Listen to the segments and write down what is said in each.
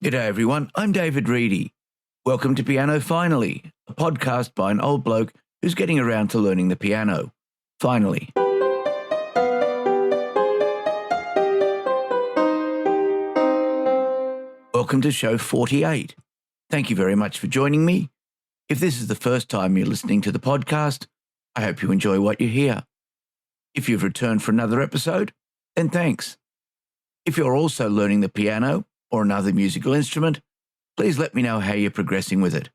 G'day everyone, I'm David Reedy. Welcome to Piano Finally, a podcast by an old bloke who's getting around to learning the piano. Finally. Welcome to show 48. Thank you very much for joining me. If this is the first time you're listening to the podcast, I hope you enjoy what you hear. If you've returned for another episode, then thanks. If you're also learning the piano or another musical instrument, please let me know how you're progressing with it.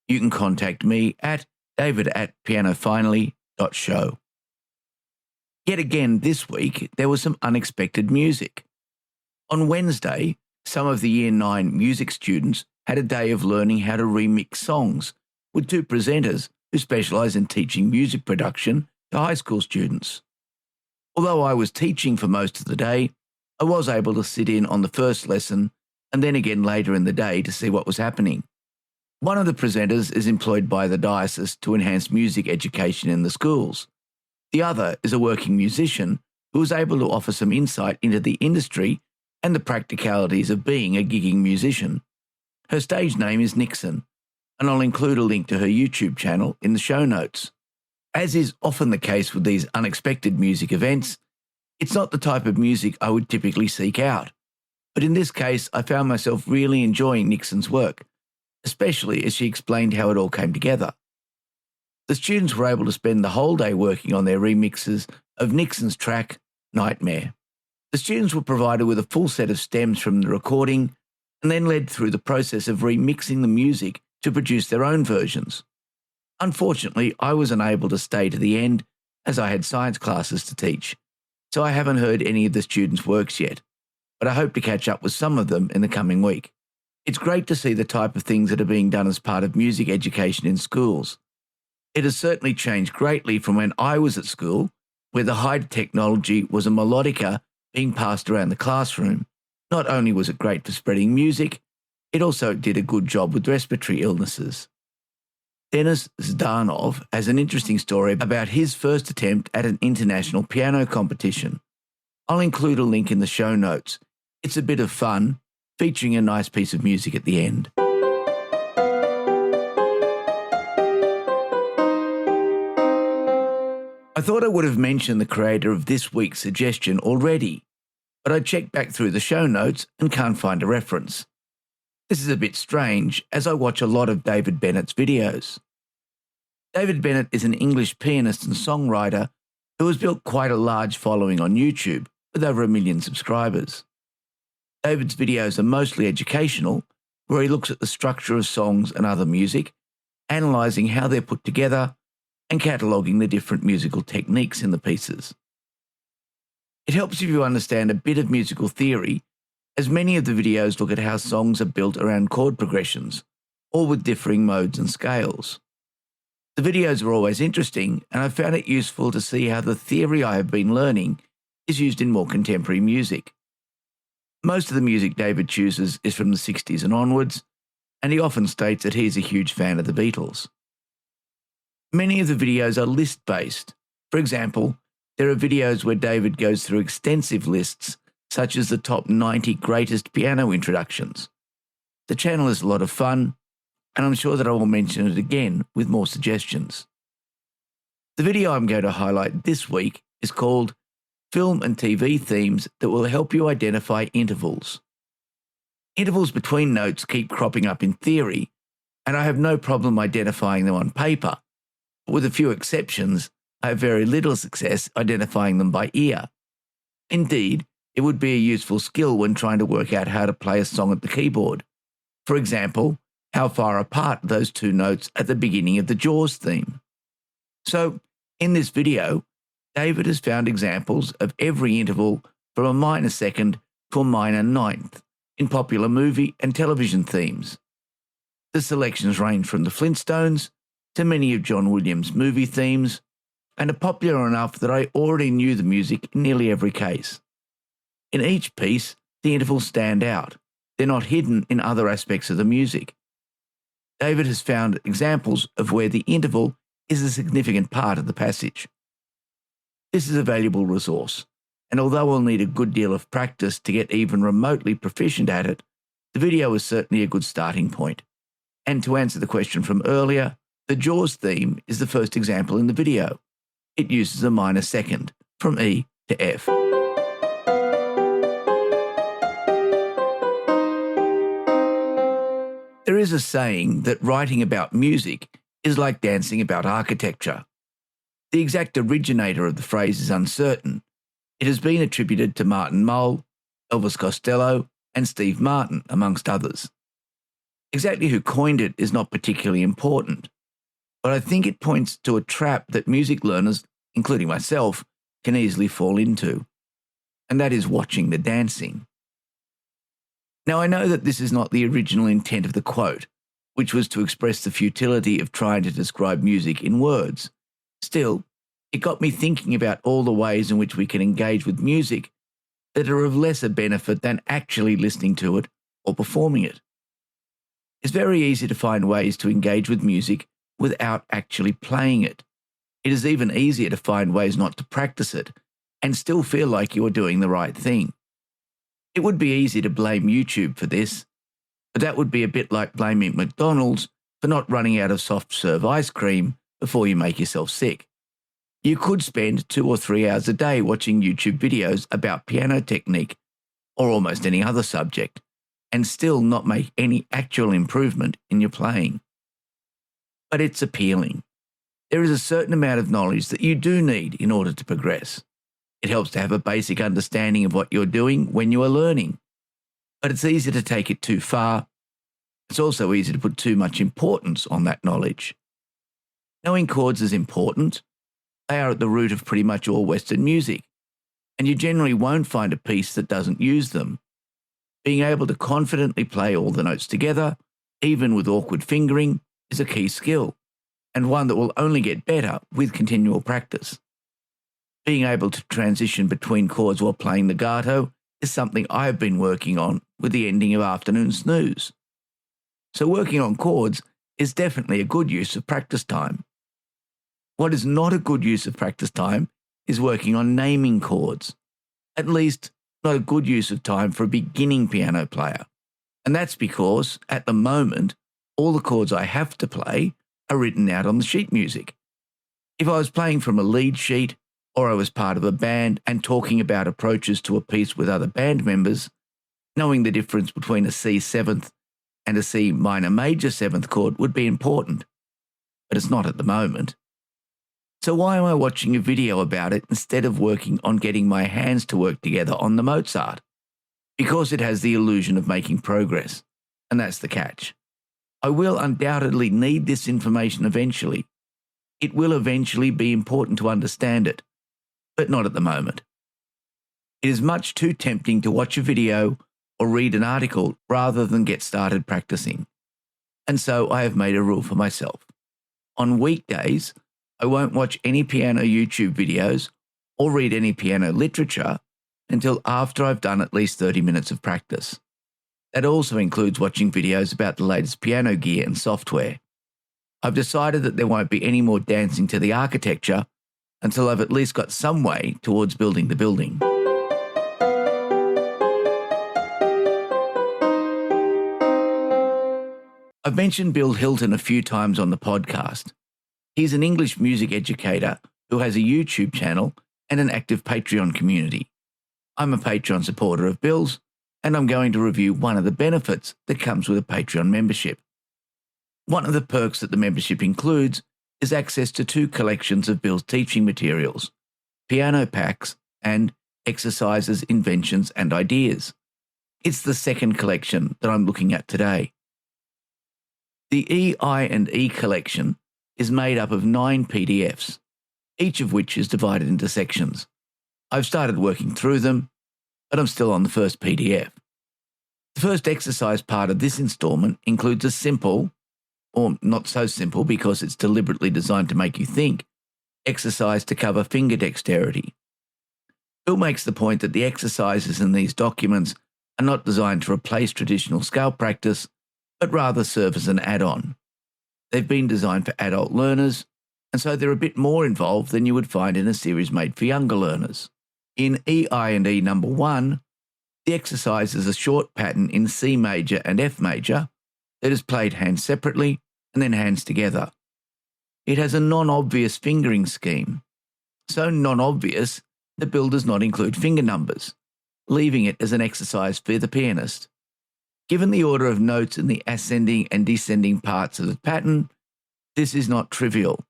You can contact me at david@pianofinally.show. Yet again this week, there was some unexpected music. On Wednesday, some of the Year 9 music students had a day of learning how to remix songs with two presenters who specialise in teaching music production to high school students. Although I was teaching for most of the day, I was able to sit in on the first lesson and then again later in the day to see what was happening. One of the presenters is employed by the diocese to enhance music education in the schools. The other is a working musician who was able to offer some insight into the industry and the practicalities of being a gigging musician. Her stage name is Nyxen, and I'll include a link to her YouTube channel in the show notes. As is often the case with these unexpected music events, it's not the type of music I would typically seek out. But in this case, I found myself really enjoying Nyxen's work, especially as she explained how it all came together. The students were able to spend the whole day working on their remixes of Nyxen's track, Nightmare. The students were provided with a full set of stems from the recording and then led through the process of remixing the music to produce their own versions. Unfortunately, I was unable to stay to the end as I had science classes to teach, so I haven't heard any of the students' works yet, but I hope to catch up with some of them in the coming week. It's great to see the type of things that are being done as part of music education in schools. It has certainly changed greatly from when I was at school, where the high technology was a melodica being passed around the classroom. Not only was it great for spreading music, it also did a good job with respiratory illnesses. Denis Zhdanov has an interesting story about his first attempt at an international piano competition. I'll include a link in the show notes. It's a bit of fun, featuring a nice piece of music at the end. I thought I would have mentioned the creator of this week's suggestion already, but I checked back through the show notes and can't find a reference. This is a bit strange, as I watch a lot of David Bennett's videos. David Bennett is an English pianist and songwriter who has built quite a large following on YouTube, with over 1 million subscribers. David's videos are mostly educational, where he looks at the structure of songs and other music, analysing how they're put together, and cataloguing the different musical techniques in the pieces. It helps if you understand a bit of musical theory, as many of the videos look at how songs are built around chord progressions, all with differing modes and scales. The videos are always interesting, and I found it useful to see how the theory I have been learning is used in more contemporary music. Most of the music David chooses is from the 60s and onwards, and he often states that he is a huge fan of the Beatles. Many of the videos are list-based. For example, there are videos where David goes through extensive lists, such as the top 90 greatest piano introductions. The channel is a lot of fun, and I'm sure that I will mention it again with more suggestions. The video I'm going to highlight this week is called Film and TV Themes that will help you identify intervals. Intervals between notes keep cropping up in theory, and I have no problem identifying them on paper. But with a few exceptions, I have very little success identifying them by ear. Indeed, it would be a useful skill when trying to work out how to play a song at the keyboard. For example, how far apart are those two notes at the beginning of the Jaws theme? So, in this video, David has found examples of every interval from a minor second to a minor ninth in popular movie and television themes. The selections range from the Flintstones to many of John Williams' movie themes, and are popular enough that I already knew the music in nearly every case. In each piece, the intervals stand out. They're not hidden in other aspects of the music. David has found examples of where the interval is a significant part of the passage. This is a valuable resource, and although I'll need a good deal of practice to get even remotely proficient at it, the video is certainly a good starting point. And to answer the question from earlier, the Jaws theme is the first example in the video. It uses a minor second, from E to F. There is a saying that writing about music is like dancing about architecture. The exact originator of the phrase is uncertain. It has been attributed to Martin Mull, Elvis Costello, and Steve Martin, amongst others. Exactly who coined it is not particularly important, but I think it points to a trap that music learners, including myself, can easily fall into, and that is watching the dancing. Now, I know that this is not the original intent of the quote, which was to express the futility of trying to describe music in words. Still, it got me thinking about all the ways in which we can engage with music that are of lesser benefit than actually listening to it or performing it. It's very easy to find ways to engage with music without actually playing it. It is even easier to find ways not to practice it and still feel like you are doing the right thing. It would be easy to blame YouTube for this, but that would be a bit like blaming McDonald's for not running out of soft-serve ice cream before you make yourself sick. You could spend 2 or 3 hours a day watching YouTube videos about piano technique or almost any other subject and still not make any actual improvement in your playing. But it's appealing. There is a certain amount of knowledge that you do need in order to progress. It helps to have a basic understanding of what you're doing when you are learning. But it's easy to take it too far. It's also easy to put too much importance on that knowledge. Knowing chords is important. They are at the root of pretty much all Western music, and you generally won't find a piece that doesn't use them. Being able to confidently play all the notes together, even with awkward fingering, is a key skill, and one that will only get better with continual practice. Being able to transition between chords while playing legato is something I have been working on with the ending of Afternoon Snooze. So working on chords is definitely a good use of practice time. What is not a good use of practice time is working on naming chords. At least, not a good use of time for a beginning piano player. And that's because, at the moment, all the chords I have to play are written out on the sheet music. If I was playing from a lead sheet, or I was part of a band and talking about approaches to a piece with other band members, knowing the difference between a C seventh and a C minor major seventh chord would be important. But it's not at the moment. So why am I watching a video about it instead of working on getting my hands to work together on the Mozart? Because it has the illusion of making progress, and that's the catch. I will undoubtedly need this information eventually. It will eventually be important to understand it, but not at the moment. It is much too tempting to watch a video or read an article rather than get started practicing. And so I have made a rule for myself. On weekdays, I won't watch any piano YouTube videos or read any piano literature until after I've done at least 30 minutes of practice. That also includes watching videos about the latest piano gear and software. I've decided that there won't be any more dancing to the architecture until I've at least got some way towards building the building. I've mentioned Bill Hilton a few times on the podcast. He's an English music educator who has a YouTube channel and an active Patreon community. I'm a Patreon supporter of Bill's, and I'm going to review one of the benefits that comes with a Patreon membership. One of the perks that the membership includes is access to 2 collections of Bill's teaching materials, piano packs and exercises, inventions and ideas. It's the second collection that I'm looking at today. The EI&E collection is made up of 9 PDFs, each of which is divided into sections. I've started working through them, but I'm still on the first PDF. The first exercise part of this installment includes a simple, or not so simple because it's deliberately designed to make you think, exercise to cover finger dexterity. Bill makes the point that the exercises in these documents are not designed to replace traditional scale practice, but rather serve as an add-on. They've been designed for adult learners, and so they're a bit more involved than you would find in a series made for younger learners. In EI&E number 1, The exercise is a short pattern in C major and F major that is played hands separately and then hands together. It has a non-obvious fingering scheme, so non-obvious that Bill does not include finger numbers, leaving it as an exercise for the pianist. Given the order of notes in the ascending and descending parts of the pattern, this is not trivial,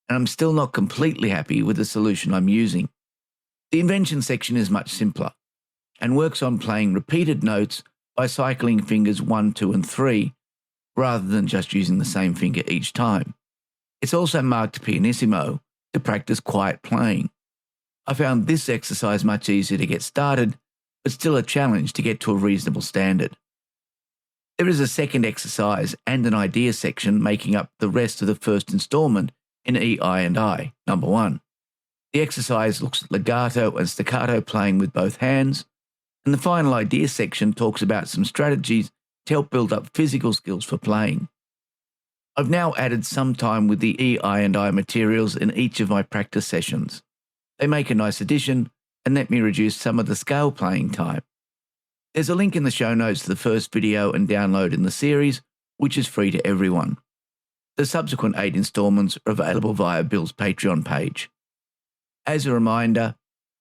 and I'm still not completely happy with the solution I'm using. The invention section is much simpler and works on playing repeated notes by cycling fingers 1, 2, and 3, rather than just using the same finger each time. It's also marked pianissimo to practice quiet playing. I found this exercise much easier to get started, but still a challenge to get to a reasonable standard. There is a second exercise and an idea section making up the rest of the first installment in E, I, and I, number 1. The exercise looks at legato and staccato playing with both hands, and the final idea section talks about some strategies to help build up physical skills for playing. I've now added some time with the E, I, and I materials in each of my practice sessions. They make a nice addition and let me reduce some of the scale playing time. There's a link in the show notes to the first video and download in the series, which is free to everyone. The subsequent 8 installments are available via Bill's Patreon page. As a reminder,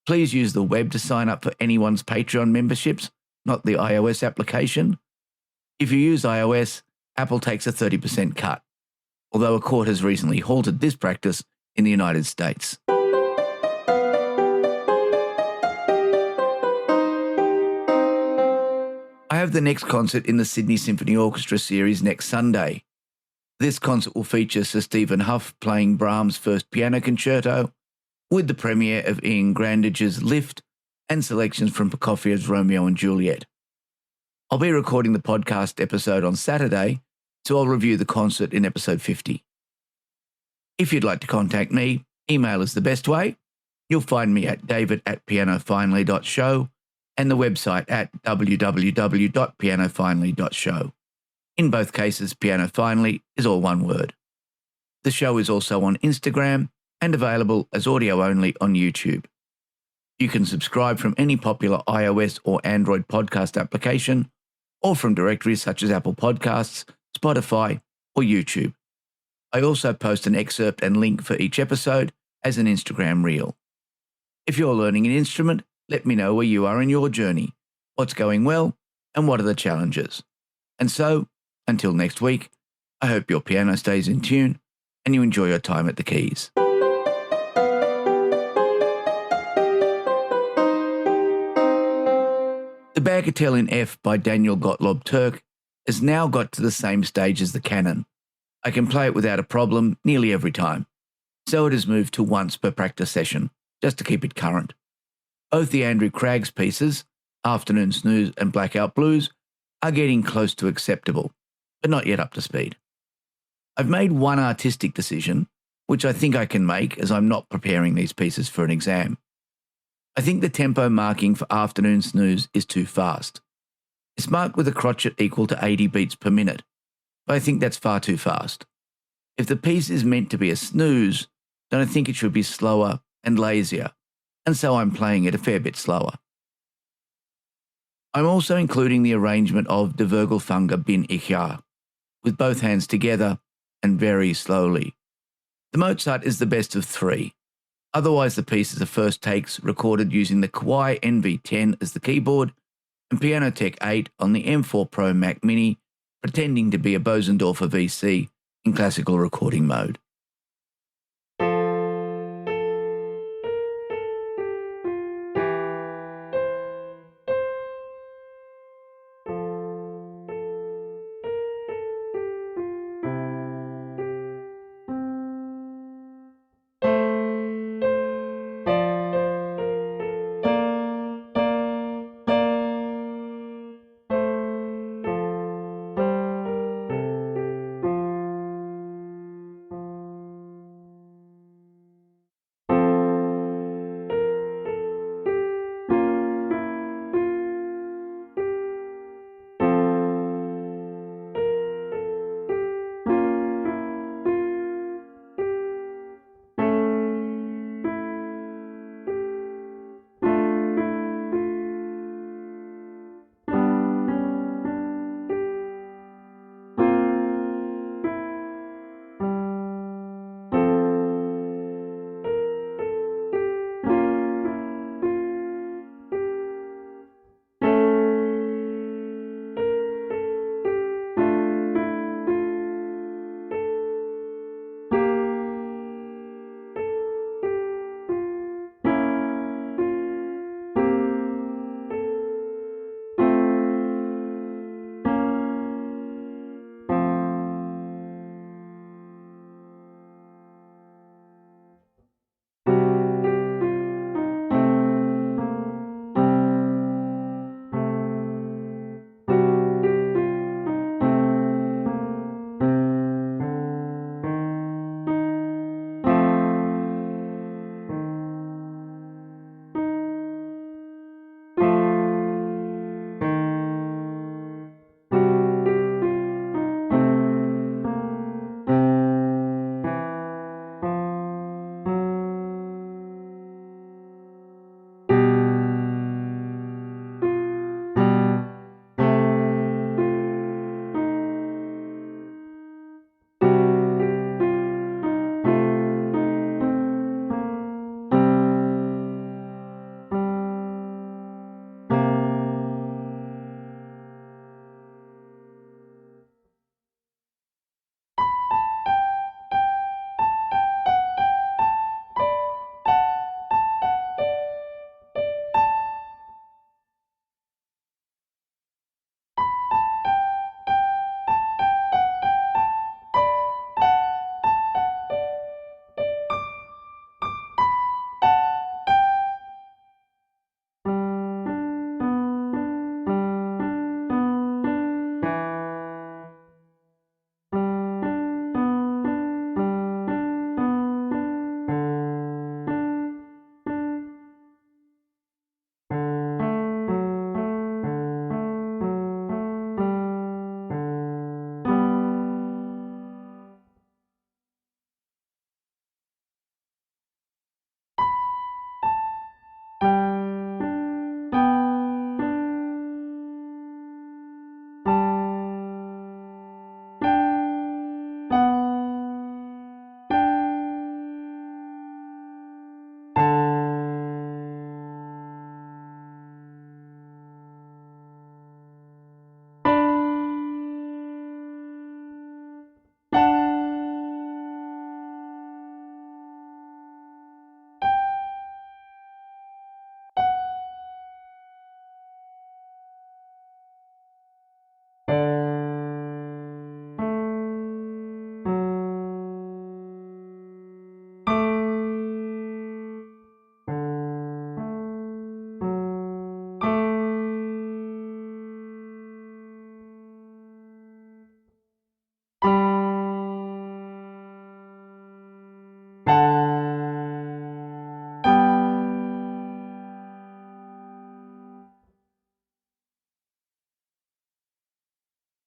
please use the web to sign up for anyone's Patreon memberships, not the iOS application. If you use iOS, Apple takes a 30% cut, although a court has recently halted this practice in the United States. I have the next concert in the Sydney Symphony Orchestra series next Sunday. This concert will feature Sir Stephen Hough playing Brahms' first piano concerto, with the premiere of Ian Grandage's Lift and selections from Prokofiev's Romeo and Juliet. I'll be recording the podcast episode on Saturday, so I'll review the concert in episode 50. If you'd like to contact me, email is the best way. You'll find me at david@pianofinally.show and the website at www.pianofinally.show. In both cases, Piano Finally is all one word. The show is also on Instagram and available as audio only on YouTube. You can subscribe from any popular iOS or Android podcast application, or from directories such as Apple Podcasts, Spotify, or YouTube. I also post an excerpt and link for each episode as an Instagram reel. If you're learning an instrument, let me know where you are in your journey, what's going well, and what are the challenges. And so, until next week, I hope your piano stays in tune and you enjoy your time at the keys. The Bagatelle in F by Daniel Gottlob Turk has now got to the same stage as the canon. I can play it without a problem nearly every time, so it has moved to once per practice session, just to keep it current. Both the Andrew Craggs pieces, Afternoon Snooze and Blackout Blues, are getting close to acceptable, but not yet up to speed. I've made one artistic decision, which I think I can make as I'm not preparing these pieces for an exam. I think the tempo marking for Afternoon Snooze is too fast. It's marked with a crotchet equal to 80 beats per minute, but I think that's far too fast. If the piece is meant to be a snooze, then I think it should be slower and lazier, and so I'm playing it a fair bit slower. I'm also including the arrangement of De Vogelfänger bin ich ja, with both hands together and very slowly. The Mozart is the best of 3. Otherwise, the piece is the first takes recorded using the Kawai NV10 as the keyboard and Pianotech 8 on the M4 Pro Mac Mini, pretending to be a Bosendorfer VC in classical recording mode.